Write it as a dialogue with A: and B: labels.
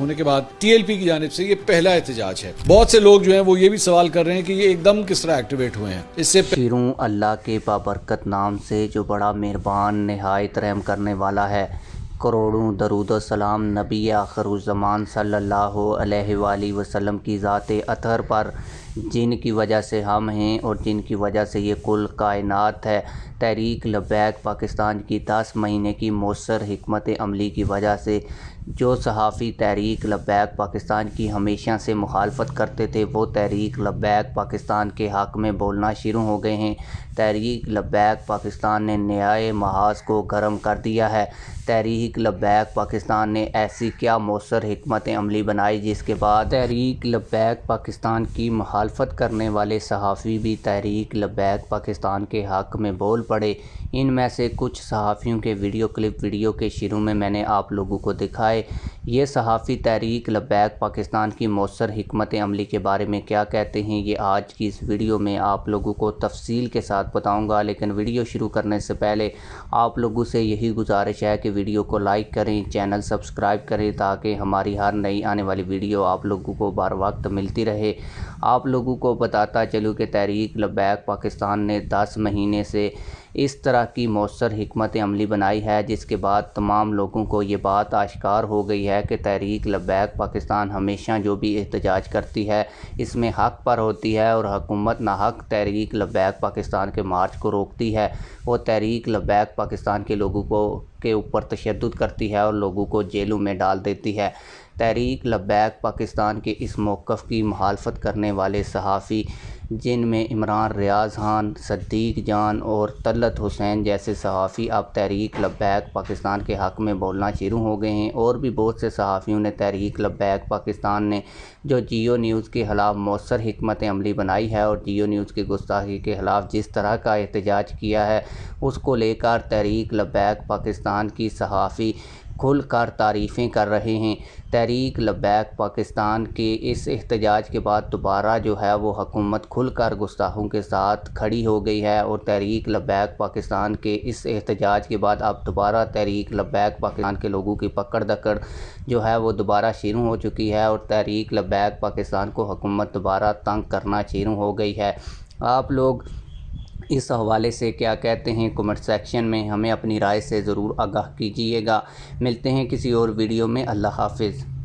A: होने के बाद TLP की जानिब से ये पहला एहतजाज है। बहुत से लोग जो हैं वो ये भी सवाल कर रहे हैं कि ये एकदम किस तरह एक्टिवेट हुए हैं। इससे
B: शुरू अल्लाह के बाबरकत नाम से जो बड़ा मेहरबान निहायत रहम करने वाला है। करोड़ों दरूद व सलाम नबी आखिरुज़्ज़मान सल्लल्लाहु अलैहि वसल्लम की ज़ात अतहर पर, जिनकी वजह से हम हैं और जिनकी वजह से ये कुल कायनात है। तहरीक लब्बैक पाकिस्तान की 10 महीने की मौसर हिकमत अमली की वजह से जो सहाफ़ी तहरीक लब्बैक पाकिस्तान की हमेशा से मुखालफत करते थे, वो तहरीक लब्बैक पाकिस्तान के हक़ में बोलना शुरू हो गए हैं। तहरीक लब्बैक पाकिस्तान ने न्याय महाज को गर्म कर दिया है। तहरीक लब्बैक पाकिस्तान ने ऐसी क्या मौसर हिकमत अमली बनाई जिसके बाद तहरीक लब्बैक पाकिस्तान की मुखालफत करने वाले सहाफ़ी भी तहरीक लब्बैक पाकिस्तान के हक़ में बोल पड़े। इनमें से कुछ सहाफ़ियों के वीडियो क्लिप वीडियो के शुरू में मैंने आप लोगों को दिखाए। ये सहाफ़ी तहरीक लब्बैक पाकिस्तान की मौसर हिकमत अमली के बारे में क्या कहते हैं, ये आज की इस वीडियो में आप लोगों को तफसील के साथ बताऊंगा। लेकिन वीडियो शुरू करने से पहले आप लोगों से यही गुजारिश है कि वीडियो को लाइक करें, चैनल सब्सक्राइब करें, ताकि हमारी हर नई आने वाली वीडियो आप लोगों को बार वक्त मिलती रहे। आप लोगों को बताता चलूँ कि तहरीक लब्बैक पाकिस्तान ने 10 महीने से इस तरह की मौसर हिकमत अमली बनाई है, जिसके बाद तमाम लोगों को ये बात आश्कार हो गई है कि तहरीक लब्बैक पाकिस्तान हमेशा जो भी एहतजाज करती है इसमें हक़ पर होती है और हुकूमत नाहक तहरीक लब्बैक पाकिस्तान के मार्च को रोकती है। वो तहरीक लब्बैक पाकिस्तान के लोगों को के ऊपर तशद्दुद करती है और लोगों को जेलों में डाल देती है। तहरीक लब्बैक पाकिस्तान के इस मौक़िफ़ की मुखालफत करने वाले सहाफ़ी, जिनमें इमरान रियाज़ खान, सद्दीक़ जान और तलत हुसैन जैसे सहाफ़ी अब तहरीक लब्बैक पाकिस्तान के हक़ में बोलना शुरू हो गए हैं। और भी बहुत से सहाफ़ियों ने तहरीक लब्बैक पाकिस्तान ने जो जियो न्यूज़ के ख़िलाफ़ मौसर हिकमत अमली बनाई है और जियो न्यूज़ की गुस्ताखी के ख़िलाफ़ जिस तरह का एहतजाज किया है, उसको लेकर तहरीक लब्बैक पाकिस्तान की सहाफ़ी खुल कर तारीफ़ें कर रहे हैं। तहरीक लब्बैक पाकिस्तान के इस एहतजाज के बाद दोबारा जो है वो हुकूमत खुल कर गुस्ताखों के साथ खड़ी हो गई है और तहरीक लब्बैक पाकिस्तान के इस एहतजाज के बाद अब दोबारा तहरीक लब्बैक पाकिस्तान के लोगों की पकड़ दकड़ जो है वो दोबारा शुरू हो चुकी है और तहरीक लब्बैक पाकिस्तान को हुकूमत दोबारा तंग करना शुरू हो गई है। आप लोग इस हवाले से क्या कहते हैं, कमेंट सेक्शन में हमें अपनी राय से ज़रूर आगाह कीजिएगा। मिलते हैं किसी और वीडियो में। अल्लाह हाफ़िज़।